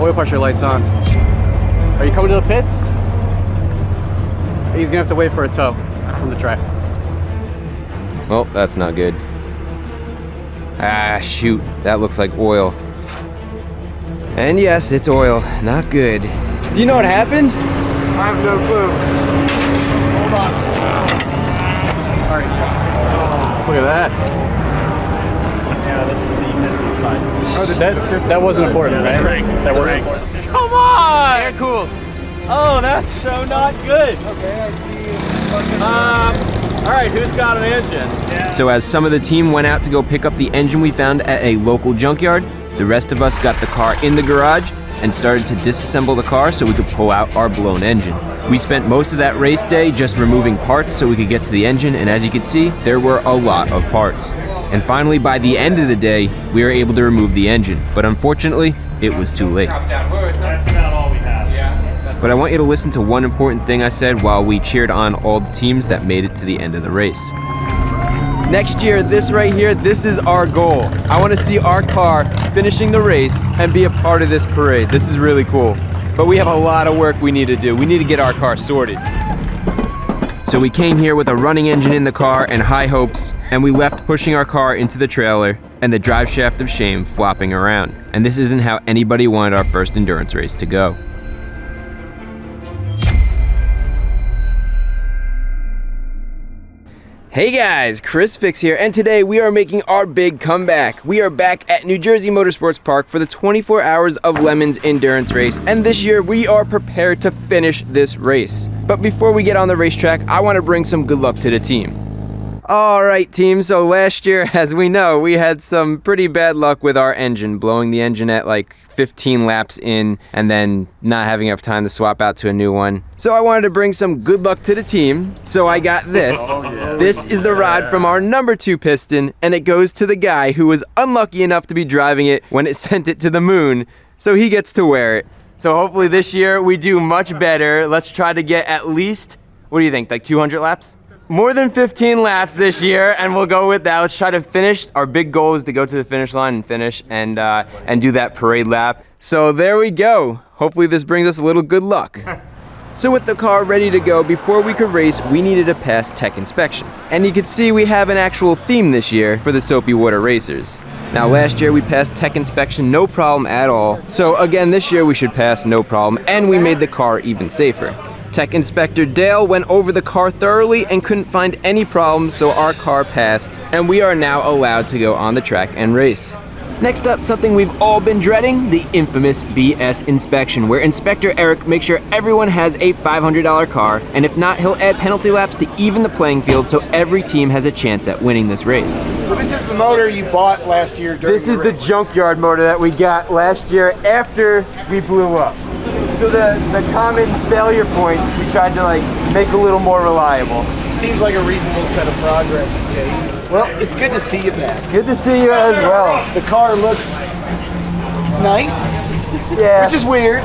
oil pressure light's on. Are you coming to the pits? He's gonna have to wait for a tow from the track. Well, that's not good. Ah, shoot. That looks like oil. And yes, it's oil. Not good. Do you know what happened? I have no clue. Hold on. All right. Look at that. Yeah, this is the piston side. Oh, that wasn't important, right? That wasn't important. Come on! Air cooled. Oh, that's so not good. Okay, I see. All right, who's got an engine? Yeah. So as some of the team went out to go pick up the engine we found at a local junkyard, the rest of us got the car in the garage and started to disassemble the car so we could pull out our blown engine. We spent most of that race day just removing parts so we could get to the engine, and as you can see, there were a lot of parts. And finally, by the end of the day, we were able to remove the engine, but unfortunately, it was too late. That's about all we have. But I want you to listen to one important thing I said while we cheered on all the teams that made it to the end of the race. Next year, this right here, this is our goal. I want to see our car finishing the race and be a part of this parade. This is really cool. But we have a lot of work we need to do. We need to get our car sorted. So we came here with a running engine in the car and high hopes, and we left pushing our car into the trailer and the drive shaft of shame flopping around. And this isn't how anybody wanted our first endurance race to go. Hey guys, ChrisFix here, and today we are making our big comeback. We are back at New Jersey Motorsports Park for the 24 Hours of Lemons endurance race, and this year we are prepared to finish this race. But before we get on the racetrack, I want to bring some good luck to the team. Alright team, so last year, as we know, we had some pretty bad luck with our engine, blowing the engine at like 15 laps in and then not having enough time to swap out to a new one. So I wanted to bring some good luck to the team, so I got this. This is the rod from our number 2 piston, and it goes to the guy who was unlucky enough to be driving it when it sent it to the moon, so he gets to wear it. So hopefully this year we do much better. Let's try to get at least, what do you think, like 200 laps? More than 15 laps this year, and we'll go with that. Let's try to finish. Our big goal is to go to the finish line and finish and do that parade lap. So there we go. Hopefully this brings us a little good luck. So with the car ready to go, before we could race, we needed to pass tech inspection. And you can see we have an actual theme this year for the Soapy Wooder Racers. Now last year we passed tech inspection no problem at all. So again, this year we should pass no problem, and we made the car even safer. Tech Inspector Dale went over the car thoroughly and couldn't find any problems, so our car passed, and we are now allowed to go on the track and race. Next up, something we've all been dreading, the infamous BS inspection, where Inspector Eric makes sure everyone has a $500 car, and if not, he'll add penalty laps to even the playing field so every team has a chance at winning this race. So this is the motor you bought last year during This is the junkyard motor that we got last year after we blew up. So the common failure points we tried to like make a little more reliable. Seems like a reasonable set of progress to take. Well, it's good to see you back. Good to see you as well. The car looks nice, Yeah. which is weird,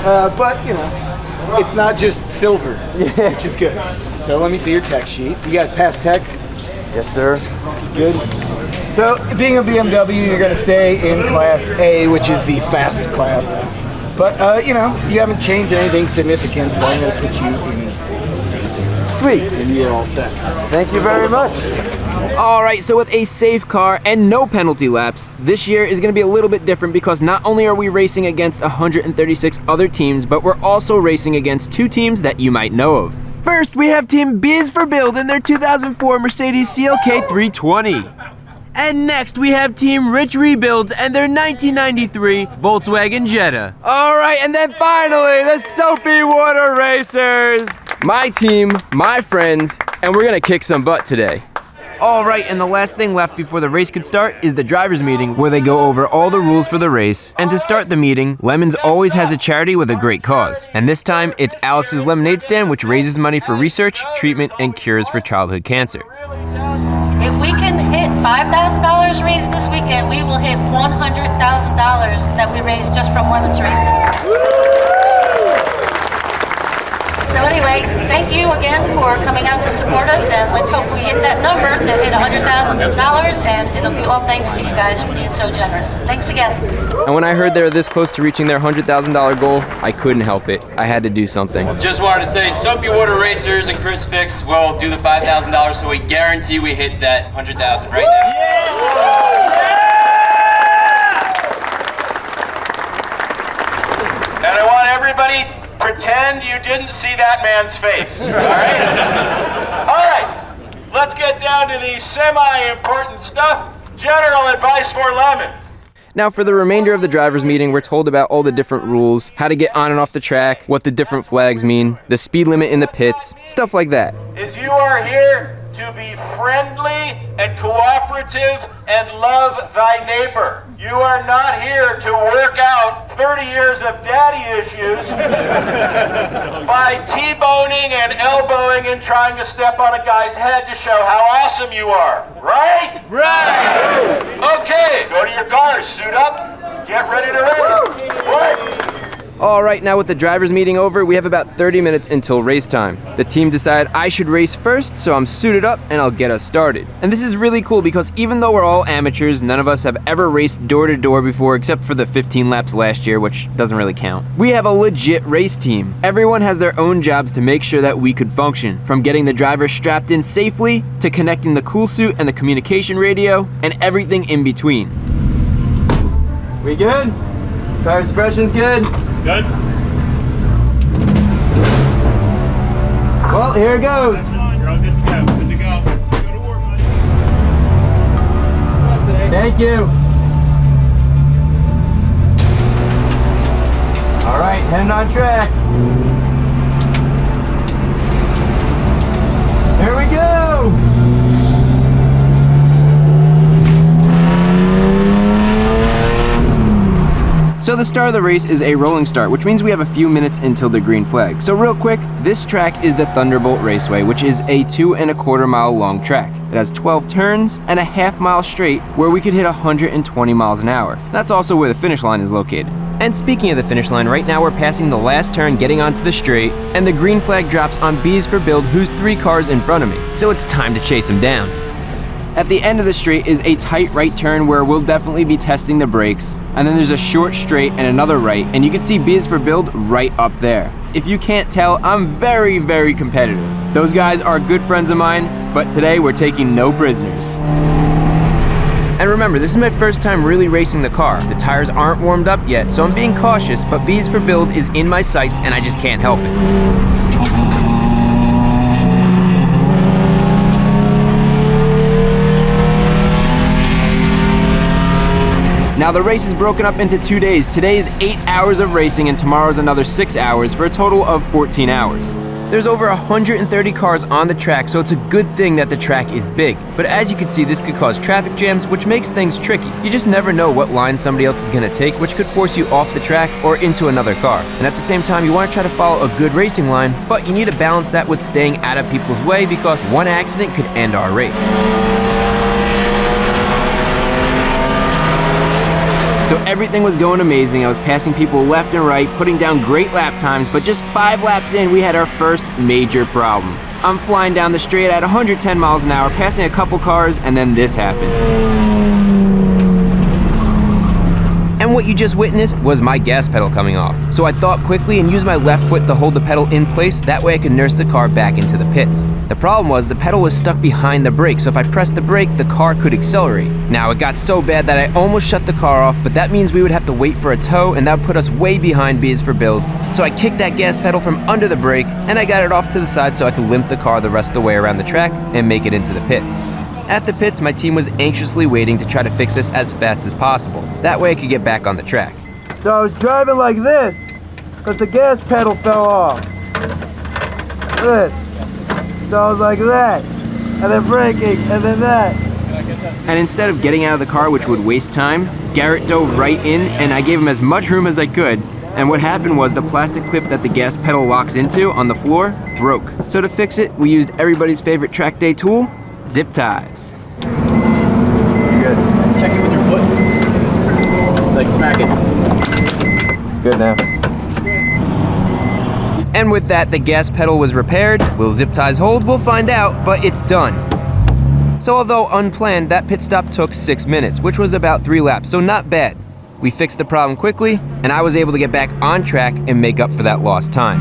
but you know, it's not just silver, which is good. So let me see your tech sheet. You guys passed tech? Yes, sir. It's good. So being a BMW, you're going to stay in Class A, which is the fast class. But, you know, you haven't changed anything significant, so I'm going to put you in Sweet. and you're all set. Thank you very much. All right, so with a safe car and no penalty laps, this year is going to be a little bit different because not only are we racing against 136 other teams, but we're also racing against 2 teams that you might know of. First, we have Team BisforBuild in their 2004 Mercedes CLK 320. And next, we have Team Rich Rebuilds and their 1993 Volkswagen Jetta. All right, and then finally, the Soapy Wooder Racers. My team, my friends, and we're gonna kick some butt today. All right, and the last thing left before the race could start is the driver's meeting, where they go over all the rules for the race. And to start the meeting, Lemons always has a charity with a great cause. And this time, it's Alex's Lemonade Stand, which raises money for research, treatment, and cures for childhood cancer. If we can hit $5,000 raised this weekend, we will hit $100,000 that we raised just from women's races. So anyway, thank you again for coming out to support us, and let's hope we hit that number to hit $100,000, and it'll be all thanks to you guys for being so generous. Thanks again. And when I heard they were this close to reaching their $100,000 goal, I couldn't help it. I had to do something. Just wanted to say Soapy Wooder Racers and ChrisFix will do the $5,000, so we guarantee we hit that $100,000 right now. And I want everybody pretend you didn't see that man's face. All right? All right. Let's get down to the semi-important stuff. General advice for lemons. Now for the remainder of the drivers' meeting, we're told about all the different rules, how to get on and off the track, what the different flags mean, the speed limit in the pits, stuff like that. Is you are here to be friendly and cooperative and love thy neighbor. You are not here to work out 30 years of daddy issues by T-boning and elbowing and trying to step on a guy's head to show how awesome you are. Right? Right! Okay, go to your cars, suit up, get ready to race. Work! All right, now with the drivers' meeting over, we have about 30 minutes until race time. The team decided I should race first, so I'm suited up and I'll get us started. And this is really cool because even though we're all amateurs, none of us have ever raced door to door before except for the 15 laps last year, which doesn't really count. We have a legit race team. Everyone has their own jobs to make sure that we could function, from getting the driver strapped in safely to connecting the cool suit and the communication radio and everything in between. We good? Tire suppression's good? Good? Well, here it goes. You're all good to go. Good to go. Go to work, buddy. Thank you. All right, heading on track. Here we go. So the start of the race is a rolling start, which means we have a few minutes until the green flag. So real quick, this track is the Thunderbolt Raceway, which is a 2.25 mile long track. It has 12 turns and a half-mile straight where we could hit 120 miles an hour. That's also where the finish line is located. And speaking of the finish line, right now we're passing the last turn getting onto the straight, and the green flag drops on BisforBuild, who's 3 cars in front of me. So it's time to chase him down. At the end of the straight is a tight right turn where we'll definitely be testing the brakes, and then there's a short straight and another right, and you can see BisforBuild right up there. If you can't tell, I'm very, very competitive. Those guys are good friends of mine, but today we're taking no prisoners. And remember, this is my first time really racing the car. The tires aren't warmed up yet, so I'm being cautious, but BisforBuild is in my sights and I just can't help it. Now the race is broken up into 2 days. Today is 8 hours of racing and tomorrow's another 6 hours for a total of 14 hours. There's over 130 cars on the track, so it's a good thing that the track is big. But as you can see, this could cause traffic jams, which makes things tricky. You just never know what line somebody else is gonna take, which could force you off the track or into another car. And at the same time, you wanna try to follow a good racing line, but you need to balance that with staying out of people's way because one accident could end our race. So everything was going amazing. I was passing people left and right, putting down great lap times, but just 5 laps in, we had our first major problem. I'm flying down the straight at 110 miles an hour, passing a couple cars, and then this happened. And what you just witnessed was my gas pedal coming off. So I thought quickly and used my left foot to hold the pedal in place, that way I could nurse the car back into the pits. The problem was the pedal was stuck behind the brake, so if I pressed the brake, the car could accelerate. Now it got so bad that I almost shut the car off, but that means we would have to wait for a tow, and that would put us way behind BisforBuild. So I kicked that gas pedal from under the brake, and I got it off to the side so I could limp the car the rest of the way around the track and make it into the pits. At the pits, my team was anxiously waiting to try to fix this as fast as possible. That way I could get back on the track. So I was driving like this, because the gas pedal fell off. This. So I was like that, and then braking, and then that. And instead of getting out of the car, which would waste time, Garrett dove right in, and I gave him as much room as I could. And what happened was the plastic clip that the gas pedal locks into on the floor broke. So to fix it, we used everybody's favorite track day tool, zip ties. Good. Check it with your foot. Like smack it. It's good now. And with that, the gas pedal was repaired. Will zip ties hold? We'll find out, but it's done. So although unplanned, that pit stop took 6 minutes, which was about 3 laps, so not bad. We fixed the problem quickly, and I was able to get back on track and make up for that lost time.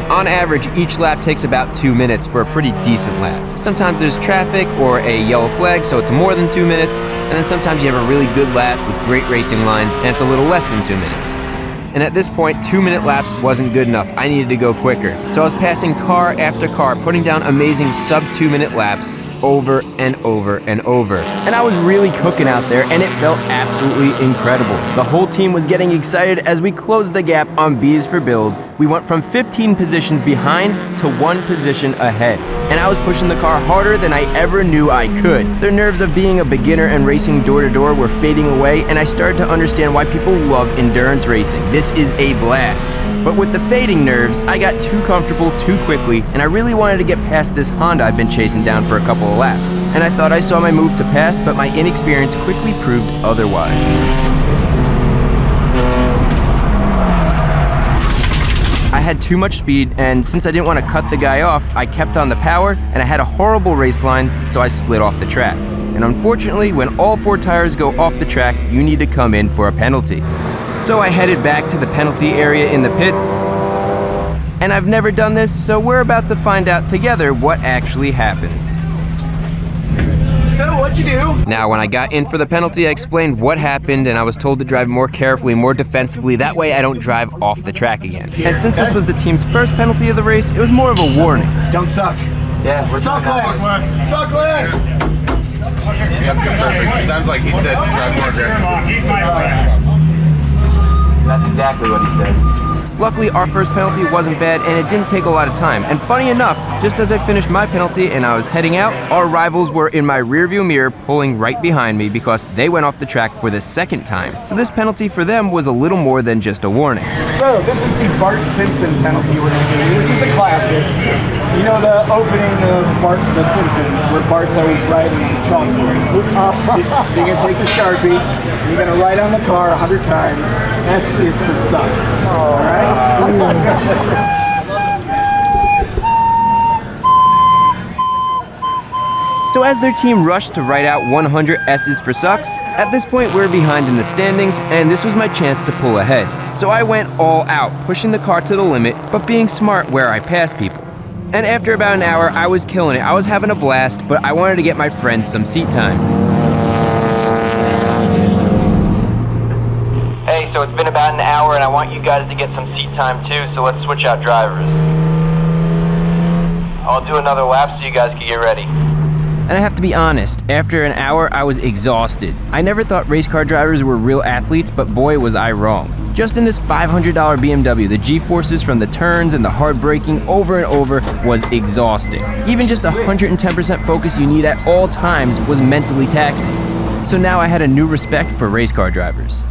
On average, each lap takes about 2 minutes for a pretty decent lap. Sometimes there's traffic or a yellow flag, so it's more than 2 minutes, and then sometimes you have a really good lap with great racing lines, and it's a little less than 2 minutes. And at this point, 2-minute laps wasn't good enough. I needed to go quicker. So I was passing car after car, putting down amazing sub 2-minute laps over and over and over. And I was really cooking out there, and it felt absolutely incredible. The whole team was getting excited as we closed the gap on BisforBuild. We went from 15 positions behind to 1 position ahead. And I was pushing the car harder than I ever knew I could. The nerves of being a beginner and racing door to door were fading away, and I started to understand why people love endurance racing. This is a blast. But with the fading nerves, I got too comfortable too quickly, and I really wanted to get past this Honda I've been chasing down for a couple of laps. And I thought I saw my move to pass, but my inexperience quickly proved otherwise. I had too much speed, and since I didn't want to cut the guy off, I kept on the power, and I had a horrible race line, so I slid off the track. And unfortunately, when all 4 tires go off the track, you need to come in for a penalty. So I headed back to the penalty area in the pits, and I've never done this, so we're about to find out together what actually happens. So, what'd you do? Now, when I got in for the penalty, I explained what happened, and I was told to drive more carefully, more defensively, that way I don't drive off the track again. And since this was the team's first penalty of the race, it was more of a warning. Don't suck. Yeah, we're Suck less. Suck less. Perfect. Sounds like he said drive more aggressively. He's my friend. That's exactly what he said. Luckily, our first penalty wasn't bad, and it didn't take a lot of time. And funny enough, just as I finished my penalty and I was heading out, our rivals were in my rearview mirror pulling right behind me because they went off the track for the second time. So this penalty for them was a little more than just a warning. So, this is the Bart Simpson penalty we're going to do, which is a classic. You know the opening of Bart the Simpsons, where Bart's always writing on the chalkboard. So you're going to take the Sharpie, and you're going to write on the car 100 times, S is for sucks. All right? So as their team rushed to write out 100 S's for sucks, at this point we're behind in the standings, and this was my chance to pull ahead. So I went all out, pushing the car to the limit, but being smart where I pass people. And after about an hour, I was killing it. I was having a blast, but I wanted to get my friends some seat time. Hey, so it's been about an hour and I want you guys to get some seat time too, so let's switch out drivers. I'll do another lap so you guys can get ready. And I have to be honest, after an hour I was exhausted. I never thought race car drivers were real athletes, but boy was I wrong. Just in this $500 BMW, the G-forces from the turns and the hard braking over and over was exhausting. Even just 110% focus you need at all times was mentally taxing. So now I had a new respect for race car drivers.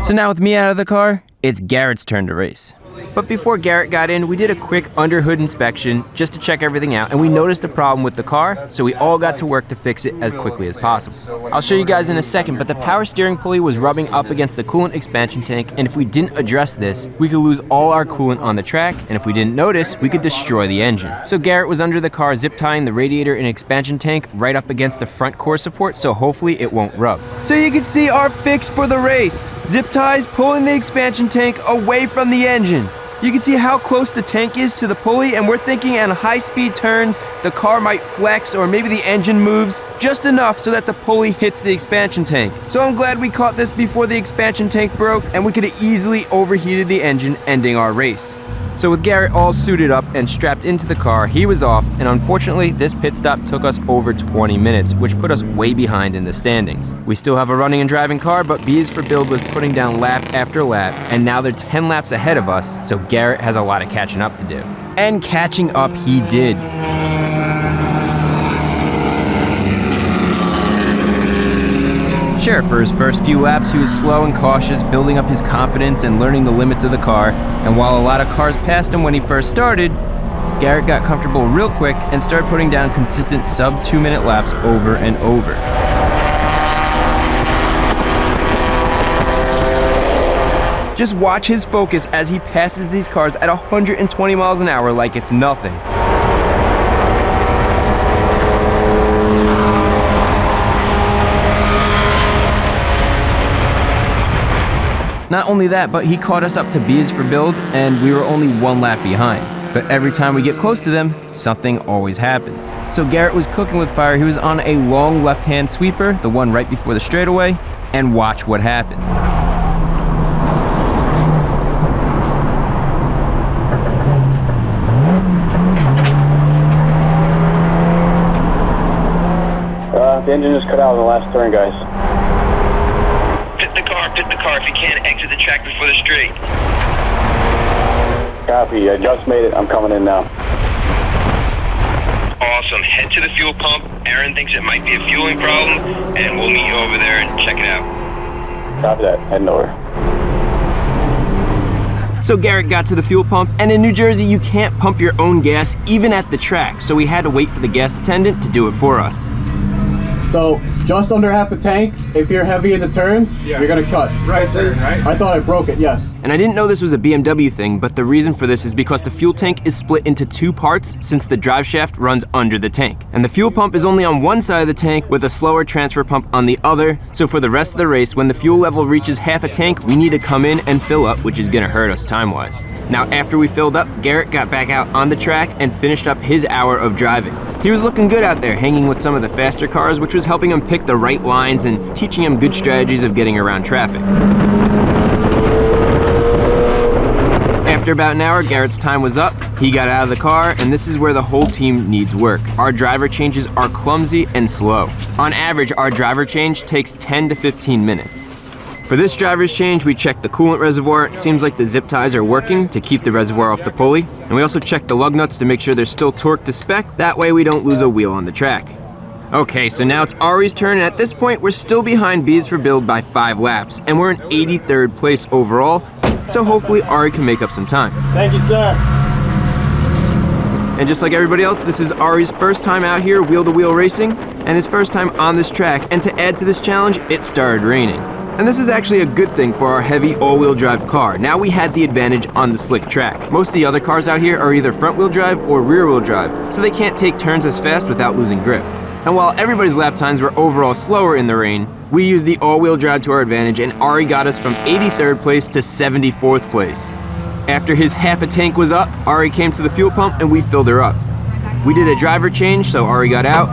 So now with me out of the car, it's Garrett's turn to race. But before Garrett got in, we did a quick under-hood inspection just to check everything out, and we noticed a problem with the car, so we all got to work to fix it as quickly as possible. I'll show you guys in a second, but the power steering pulley was rubbing up against the coolant expansion tank, and if we didn't address this, we could lose all our coolant on the track, and if we didn't notice, we could destroy the engine. So Garrett was under the car zip tying the radiator and expansion tank right up against the front core support, so hopefully it won't rub. So you can see our fix for the race. Zip ties pulling the expansion tank away from the engine. You can see how close the tank is to the pulley, and we're thinking on high-speed turns, the car might flex or maybe the engine moves just enough so that the pulley hits the expansion tank. So I'm glad we caught this before the expansion tank broke, and we could have easily overheated the engine, ending our race. So with Garrett all suited up and strapped into the car, he was off, and unfortunately, this pit stop took us over 20 minutes, which put us way behind in the standings. We still have a running and driving car, but BisforBuild was putting down lap after lap, and now they're 10 laps ahead of us, so Garrett has a lot of catching up to do. And catching up he did. Sure, for his first few laps, he was slow and cautious, building up his confidence and learning the limits of the car. And while a lot of cars passed him when he first started, Garrett got comfortable real quick and started putting down consistent sub 2-minute laps over and over. Just watch his focus as he passes these cars at 120 miles an hour like it's nothing. Not only that, but he caught us up to BisforBuild and we were only 1 lap behind. But every time we get close to them, something always happens. So Garrett was cooking with fire. He was on a long left-hand sweeper, the one right before the straightaway, and watch what happens. The engine just cut out on the last turn, guys. Pit the car if you can. Exit the track before the straight. Copy, I just made it. I'm coming in now. Awesome. Head to the fuel pump. Aaron thinks it might be a fueling problem, and we'll meet you over there and check it out. Copy that. Heading over. So Garrett got to the fuel pump, and in New Jersey, you can't pump your own gas even at the track, so we had to wait for the gas attendant to do it for us. So just under half the tank, if you're heavy in the turns, you're gonna cut. Right turn, right? I thought I broke it, yes. And I didn't know this was a BMW thing, but the reason for this is because the fuel tank is split into 2 parts since the drive shaft runs under the tank. And the fuel pump is only on one side of the tank with a slower transfer pump on the other, so for the rest of the race, when the fuel level reaches half a tank, we need to come in and fill up, which is gonna hurt us time-wise. Now, after we filled up, Garrett got back out on the track and finished up his hour of driving. He was looking good out there, hanging with some of the faster cars, which was helping him pick the right lines and teaching him good strategies of getting around traffic. After about an hour, Garrett's time was up. He got out of the car, and this is where the whole team needs work. Our driver changes are clumsy and slow. On average, our driver change takes 10 to 15 minutes. For this driver's change, we check the coolant reservoir. It seems like the zip ties are working to keep the reservoir off the pulley. And we also check the lug nuts to make sure they're still torqued to spec. That way we don't lose a wheel on the track. Okay, so now it's Ari's turn, and at this point, we're still behind BisforBuild by 5 laps, and we're in 83rd place overall, so hopefully Ari can make up some time. Thank you, sir. And just like everybody else, this is Ari's first time out here wheel-to-wheel racing, and his first time on this track, and to add to this challenge, it started raining. And this is actually a good thing for our heavy all-wheel drive car. Now we had the advantage on the slick track. Most of the other cars out here are either front-wheel drive or rear-wheel drive, so they can't take turns as fast without losing grip. And while everybody's lap times were overall slower in the rain, we used the all-wheel drive to our advantage, and Ari got us from 83rd place to 74th place. After his half a tank was up, Ari came to the fuel pump and we filled her up. We did a driver change, so Ari got out,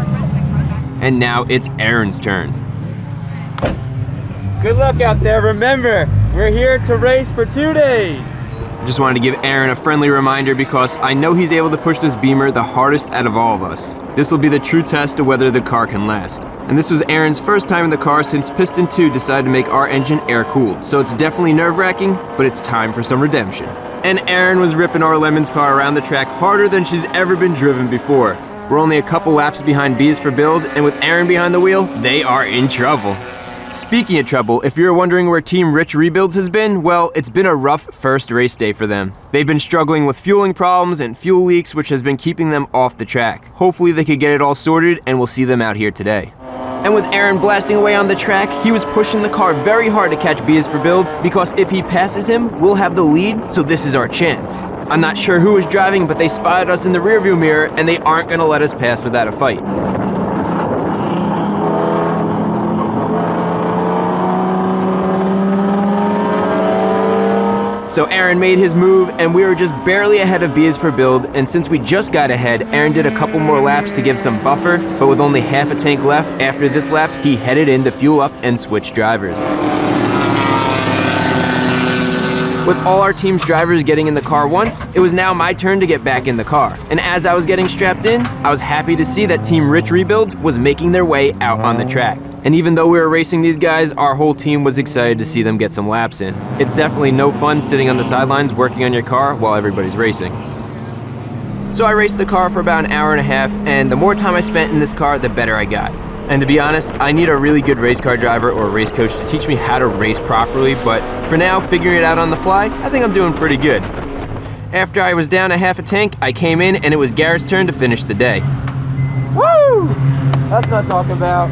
and now it's Aaron's turn. Good luck out there. Remember, we're here to race for 2 days. Just wanted to give Aaron a friendly reminder because I know he's able to push this Beamer the hardest out of all of us. This will be the true test of whether the car can last. And this was Aaron's first time in the car since Piston 2 decided to make our engine air-cooled. So it's definitely nerve-wracking, but it's time for some redemption. And Aaron was ripping our Lemon's car around the track harder than she's ever been driven before. We're only a couple laps behind BisforBuild, and with Aaron behind the wheel, they are in trouble. Speaking of trouble, if you're wondering where Team Rich Rebuilds has been, well, it's been a rough first race day for them. They've been struggling with fueling problems and fuel leaks, which has been keeping them off the track. Hopefully they could get it all sorted, and we'll see them out here today. And with Aaron blasting away on the track, he was pushing the car very hard to catch BisforBuild, because if he passes him, we'll have the lead, so this is our chance. I'm not sure who was driving, but they spotted us in the rearview mirror, and they aren't gonna let us pass without a fight. So Aaron made his move, and we were just barely ahead of BisforBuild, and since we just got ahead, Aaron did a couple more laps to give some buffer, but with only half a tank left after this lap, he headed in to fuel up and switch drivers. With all our team's drivers getting in the car once, it was now my turn to get back in the car. And as I was getting strapped in, I was happy to see that Team Rich Rebuilds was making their way out on the track. And even though we were racing these guys, our whole team was excited to see them get some laps in. It's definitely no fun sitting on the sidelines working on your car while everybody's racing. So I raced the car for about an hour and a half, and the more time I spent in this car, the better I got. And to be honest, I need a really good race car driver or a race coach to teach me how to race properly, but for now, figuring it out on the fly, I think I'm doing pretty good. After I was down a half a tank, I came in and it was Garrett's turn to finish the day. Woo! That's not talking about.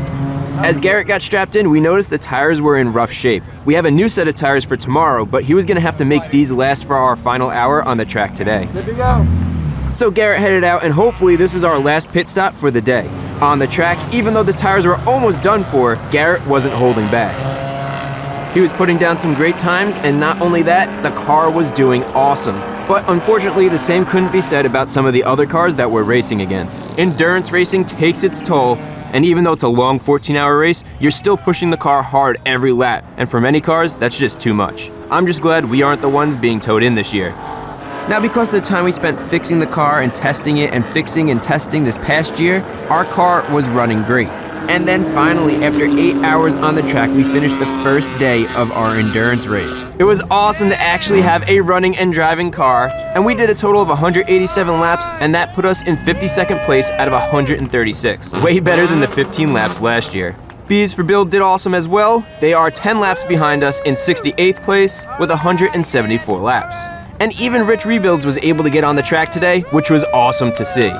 As Garrett got strapped in, we noticed the tires were in rough shape. We have a new set of tires for tomorrow, but he was gonna have to make these last for our final hour on the track today. Good to go. So Garrett headed out, and hopefully this is our last pit stop for the day. On the track, even though the tires were almost done for, Garrett wasn't holding back. He was putting down some great times, and not only that, the car was doing awesome. But unfortunately, the same couldn't be said about some of the other cars that we're racing against. Endurance racing takes its toll, and even though it's a long 14-hour race, you're still pushing the car hard every lap, and for many cars, that's just too much. I'm just glad we aren't the ones being towed in this year. Now, because of the time we spent fixing the car and testing it and fixing and testing this past year, our car was running great. And then finally, after 8 hours on the track, we finished the first day of our endurance race. It was awesome to actually have a running and driving car, and we did a total of 187 laps, and that put us in 52nd place out of 136. Way better than the 15 laps last year. BisforBuild did awesome as well. They are 10 laps behind us in 68th place with 174 laps. And even Rich Rebuilds was able to get on the track today, which was awesome to see.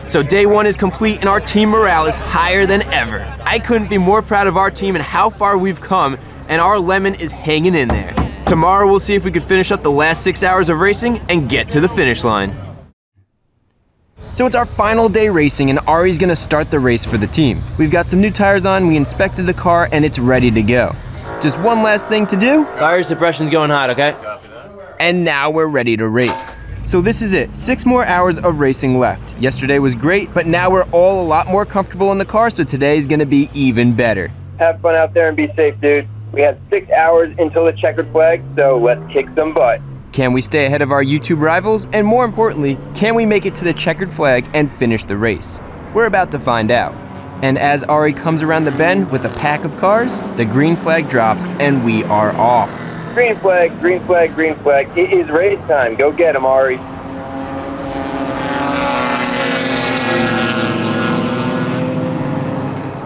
So day one is complete and our team morale is higher than ever. I couldn't be more proud of our team and how far we've come, and our lemon is hanging in there. Tomorrow we'll see if we can finish up the last 6 hours of racing and get to the finish line. So it's our final day racing and Ari's gonna start the race for the team. We've got some new tires on, we inspected the car, and it's ready to go. Just one last thing to do. Fire suppression's going hot, okay? And now we're ready to race. So this is it, 6 more hours of racing left. Yesterday was great, but now we're all a lot more comfortable in the car, so today's gonna be even better. Have fun out there and be safe, dude. We have 6 hours until the checkered flag, so let's kick some butt. Can we stay ahead of our YouTube rivals? And more importantly, can we make it to the checkered flag and finish the race? We're about to find out. And as Ari comes around the bend with a pack of cars, the green flag drops and we are off. Green flag, green flag, green flag. It is race time. Go get him, Ari.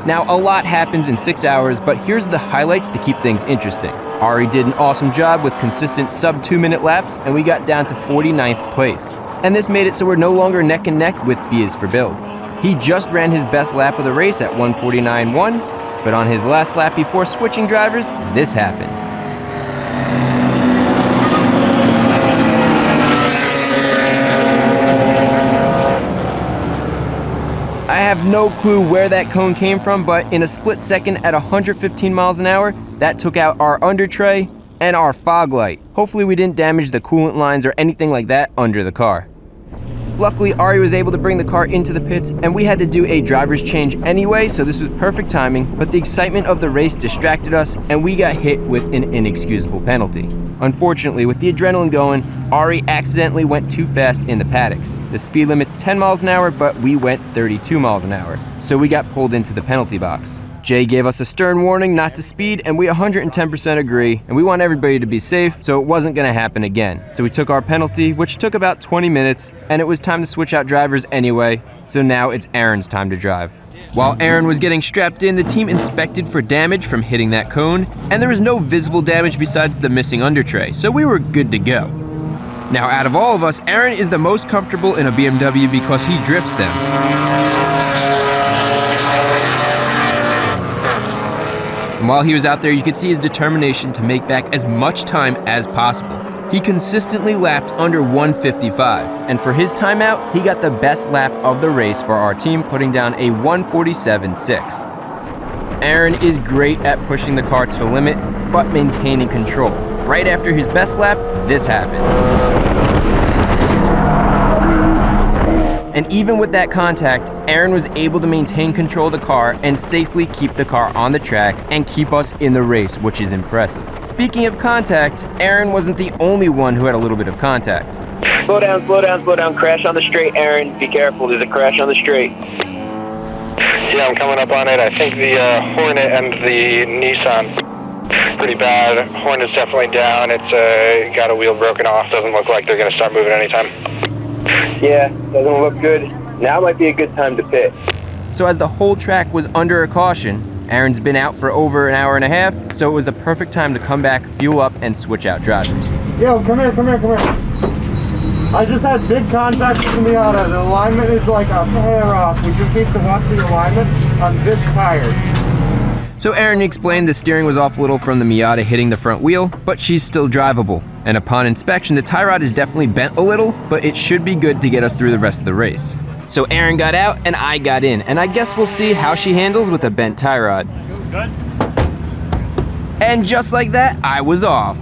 Now, a lot happens in 6 hours, but here's the highlights to keep things interesting. Ari did an awesome job with consistent sub 2-minute laps, and we got down to 49th place. And this made it so we're no longer neck and neck with BisforBuild. He just ran his best lap of the race at 1:49.1, but on his last lap before switching drivers, this happened. I have no clue where that cone came from, but in a split second at 115 miles an hour, that took out our under tray and our fog light. Hopefully we didn't damage the coolant lines or anything like that under the car. Luckily, Ari was able to bring the car into the pits, and we had to do a driver's change anyway, so this was perfect timing, but the excitement of the race distracted us, and we got hit with an inexcusable penalty. Unfortunately, with the adrenaline going, Ari accidentally went too fast in the paddocks. The speed limit's 10 miles an hour, but we went 32 miles an hour, so we got pulled into the penalty box. Jay gave us a stern warning not to speed, and we 110% agree, and we want everybody to be safe, so it wasn't gonna happen again. So we took our penalty, which took about 20 minutes, and it was time to switch out drivers anyway, so now it's Aaron's time to drive. While Aaron was getting strapped in, the team inspected for damage from hitting that cone, and there was no visible damage besides the missing under tray, so we were good to go. Now, out of all of us, Aaron is the most comfortable in a BMW because he drifts them. And while he was out there, you could see his determination to make back as much time as possible. He consistently lapped under 155, and for his timeout, he got the best lap of the race for our team, putting down a 147.6. Aaron is great at pushing the car to the limit, but maintaining control. Right after his best lap, this happened. And even with that contact, Aaron was able to maintain control of the car and safely keep the car on the track and keep us in the race, which is impressive. Speaking of contact, Aaron wasn't the only one who had a little bit of contact. Slow down, slow down, slow down. Crash on the straight, Aaron. Be careful, there's a crash on the straight. Yeah, I'm coming up on it. I think the Hornet and the Nissan. Pretty bad. Hornet's definitely down. It's got a wheel broken off. Doesn't look like they're going to start moving anytime. Yeah, doesn't look good. Now might be a good time to pit. So as the whole track was under a caution, Aaron's been out for over an hour and a half, so it was the perfect time to come back, fuel up, and switch out drivers. Yo, come here, come here, come here. I just had big contact with the Miata. The alignment is like a hair off. We just need to watch the alignment on this tire. So Aaron explained the steering was off a little from the Miata hitting the front wheel, but she's still drivable. And upon inspection, the tie rod is definitely bent a little, but it should be good to get us through the rest of the race. So Aaron got out and I got in, and I guess we'll see how she handles with a bent tie rod. Good. And just like that, I was off.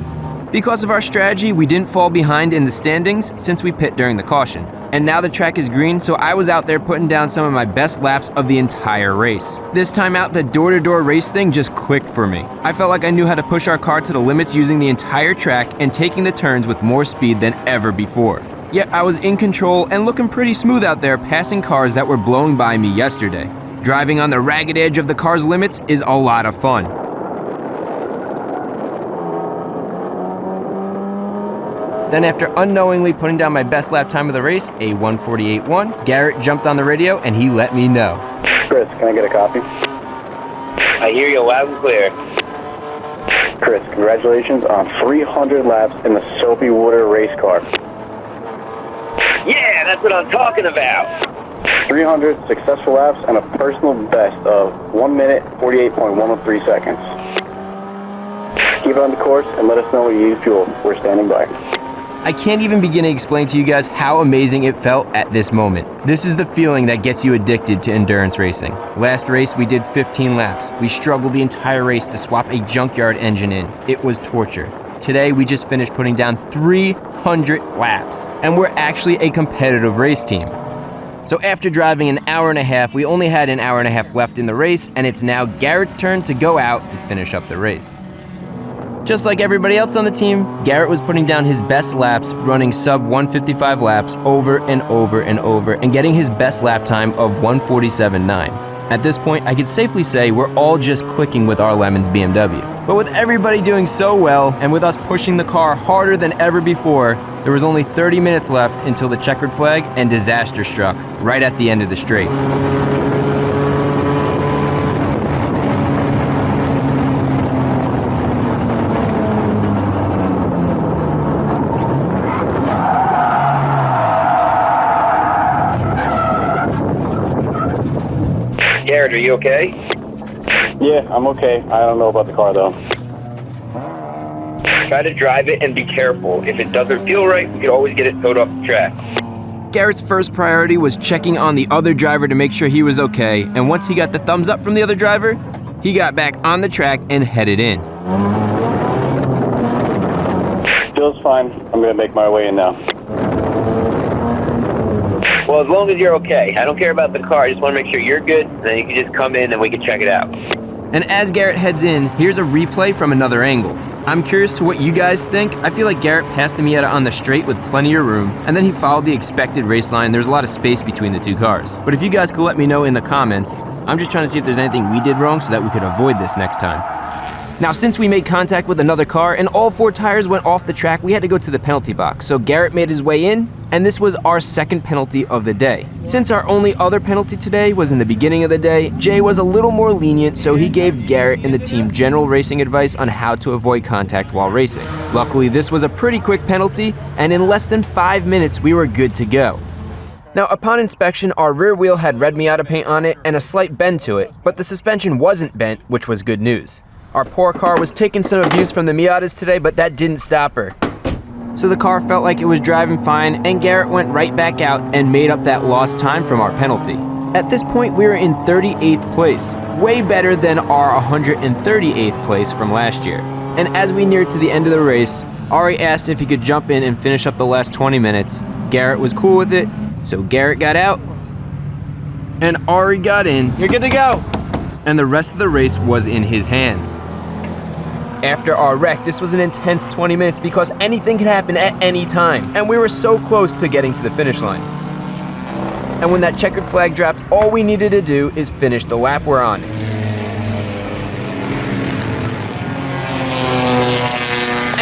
Because of our strategy, we didn't fall behind in the standings since we pit during the caution. And now the track is green, so I was out there putting down some of my best laps of the entire race. This time out, the door-to-door race thing just clicked for me. I felt like I knew how to push our car to the limits using the entire track and taking the turns with more speed than ever before. Yet I was in control and looking pretty smooth out there, passing cars that were blowing by me yesterday. Driving on the ragged edge of the car's limits is a lot of fun. Then after unknowingly putting down my best lap time of the race, a 1:48.1, Garrett jumped on the radio and he let me know. Chris, can I get a copy? I hear you loud and clear. Chris, congratulations on 300 laps in the Soapy Wooder race car. Yeah, that's what I'm talking about. 300 successful laps and a personal best of 1 minute, 48.103 seconds. Keep on the course and let us know when you use fuel. We're standing by. I can't even begin to explain to you guys how amazing it felt at this moment. This is the feeling that gets you addicted to endurance racing. Last race we did 15 laps. We struggled the entire race to swap a junkyard engine in. It was torture. Today we just finished putting down 300 laps, and we're actually a competitive race team. So after driving an hour and a half, we only had an hour and a half left in the race, and it's now Garrett's turn to go out and finish up the race. Just like everybody else on the team, Garrett was putting down his best laps, running sub 155 laps over and over and over, and getting his best lap time of 1:47.9. At this point, I could safely say we're all just clicking with our Lemons BMW. But with everybody doing so well, and with us pushing the car harder than ever before, there was only 30 minutes left until the checkered flag and disaster struck, right at the end of the straight. Garrett, are you okay? Yeah, I'm okay. I don't know about the car though. Try to drive it and be careful. If it doesn't feel right, we can always get it towed off the track. Garrett's first priority was checking on the other driver to make sure he was okay, and once he got the thumbs up from the other driver, he got back on the track and headed in. Feels fine. I'm gonna make my way in now. Well, as long as you're okay. I don't care about the car. I just want to make sure you're good, and then you can just come in and we can check it out. And as Garrett heads in, here's a replay from another angle. I'm curious to what you guys think. I feel like Garrett passed the Miata on the straight with plenty of room, and then he followed the expected race line. There's a lot of space between the two cars. But if you guys could let me know in the comments, I'm just trying to see if there's anything we did wrong so that we could avoid this next time. Now, since we made contact with another car and all 4 tires went off the track, we had to go to the penalty box. So Garrett made his way in, and this was our second penalty of the day. Since our only other penalty today was in the beginning of the day, Jay was a little more lenient, so he gave Garrett and the team general racing advice on how to avoid contact while racing. Luckily, this was a pretty quick penalty, and in less than 5 minutes, we were good to go. Now, upon inspection, our rear wheel had red Miata paint on it and a slight bend to it, but the suspension wasn't bent, which was good news. Our poor car was taking some abuse from the Miatas today, but that didn't stop her. So the car felt like it was driving fine, and Garrett went right back out and made up that lost time from our penalty. At this point, we were in 38th place, way better than our 138th place from last year. And as we neared to the end of the race, Ari asked if he could jump in and finish up the last 20 minutes. Garrett was cool with it, so Garrett got out, and Ari got in. You're good to go! And the rest of the race was in his hands. After our wreck, this was an intense 20 minutes because anything could happen at any time, and we were so close to getting to the finish line. And when that checkered flag dropped, all we needed to do is finish the lap we're on.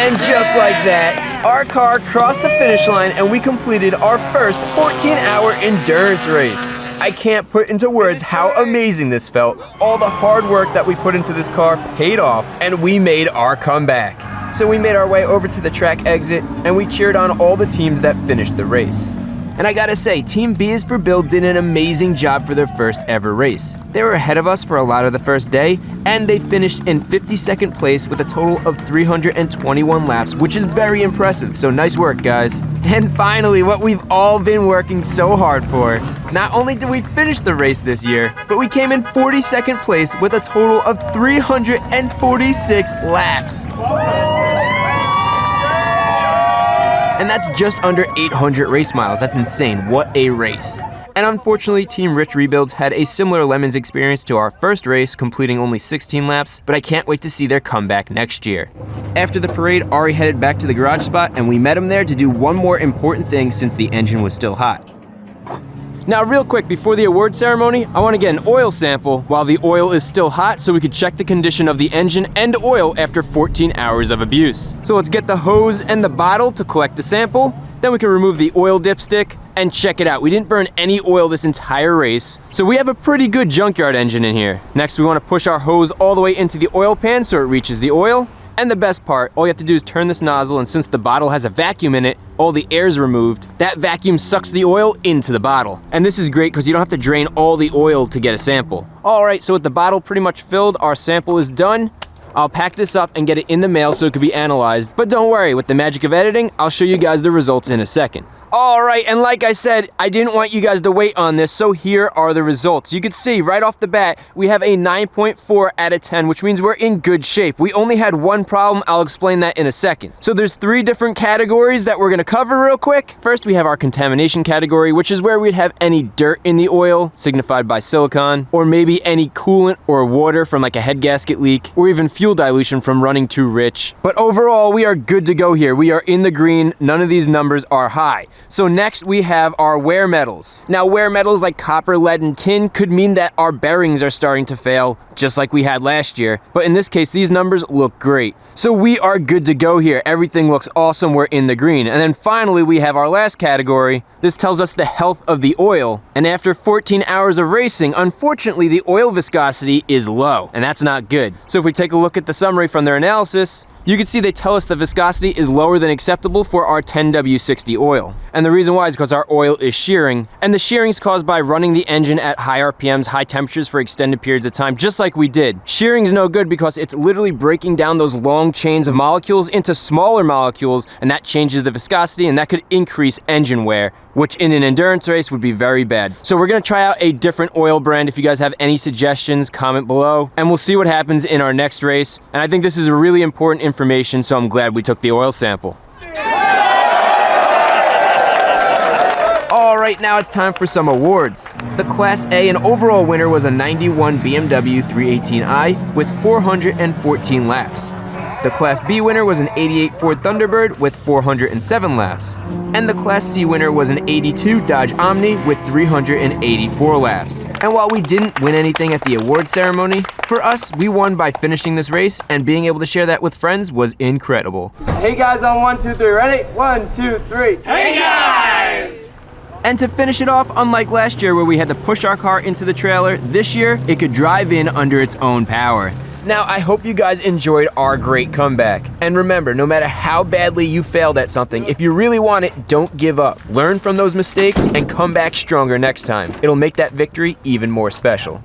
And just like that, our car crossed the finish line and we completed our first 14-hour endurance race. I can't put into words how amazing this felt. All the hard work that we put into this car paid off, and we made our comeback. So we made our way over to the track exit and we cheered on all the teams that finished the race. And I gotta say, Team BisforBuild did an amazing job for their first ever race. They were ahead of us for a lot of the first day, and they finished in 52nd place with a total of 321 laps, which is very impressive, so nice work, guys. And finally, what we've all been working so hard for. Not only did we finish the race this year, but we came in 42nd place with a total of 346 laps. And that's just under 800 race miles. That's insane. What a race. And unfortunately, Team Rich Rebuilds had a similar Lemons experience to our first race, completing only 16 laps, but I can't wait to see their comeback next year. After the parade, Ari headed back to the garage spot, and we met him there to do one more important thing since the engine was still hot. Now, real quick, before the award ceremony, I want to get an oil sample while the oil is still hot so we could check the condition of the engine and oil after 14 hours of abuse. So let's get the hose and the bottle to collect the sample, then we can remove the oil dipstick and check it out. We didn't burn any oil this entire race, so we have a pretty good junkyard engine in here. Next, we want to push our hose all the way into the oil pan so it reaches the oil. And the best part, all you have to do is turn this nozzle, and since the bottle has a vacuum in it, all the air is removed. That vacuum sucks the oil into the bottle. And this is great because you don't have to drain all the oil to get a sample. All right, so with the bottle pretty much filled, our sample is done. I'll pack this up and get it in the mail so it could be analyzed. But don't worry, with the magic of editing, I'll show you guys the results in a second. All right, and like I said, I didn't want you guys to wait on this, so here are the results. You can see right off the bat, we have a 9.4 out of 10, which means we're in good shape. We only had one problem. I'll explain that in a second. So there's 3 different categories that we're gonna cover real quick. First, we have our contamination category, which is where we'd have any dirt in the oil, signified by silicon, or maybe any coolant or water from like a head gasket leak, or even fuel dilution from running too rich. But overall, we are good to go here. We are in the green. None of these numbers are high. So next we have our wear metals. Now, wear metals like copper, lead, and tin could mean that our bearings are starting to fail, just like we had last year. But in this case, these numbers look great. So we are good to go here. Everything looks awesome. We're in the green. And then finally, we have our last category. This tells us the health of the oil. And after 14 hours of racing, unfortunately, the oil viscosity is low, and that's not good. So if we take a look at the summary from their analysis, you can see they tell us the viscosity is lower than acceptable for our 10W60 oil. And the reason why is because our oil is shearing, and the shearing is caused by running the engine at high RPMs, high temperatures for extended periods of time, just like we did. Shearing is no good because it's literally breaking down those long chains of molecules into smaller molecules, and that changes the viscosity, and that could increase engine wear, which in an endurance race would be very bad. So we're gonna try out a different oil brand. If you guys have any suggestions, comment below, and we'll see what happens in our next race. And I think this is really important information, so I'm glad we took the oil sample. All right, now it's time for some awards. The Class A and overall winner was a 91 BMW 318i with 414 laps. The Class B winner was an 88 Ford Thunderbird with 407 laps. And the Class C winner was an 82 Dodge Omni with 384 laps. And while we didn't win anything at the award ceremony, for us, we won by finishing this race, and being able to share that with friends was incredible. Hey guys, on 1, 2, 3, ready? 1, 2, 3. Hey guys! And to finish it off, unlike last year where we had to push our car into the trailer, this year it could drive in under its own power. Now, I hope you guys enjoyed our great comeback. And remember, no matter how badly you failed at something, if you really want it, don't give up. Learn from those mistakes and come back stronger next time. It'll make that victory even more special.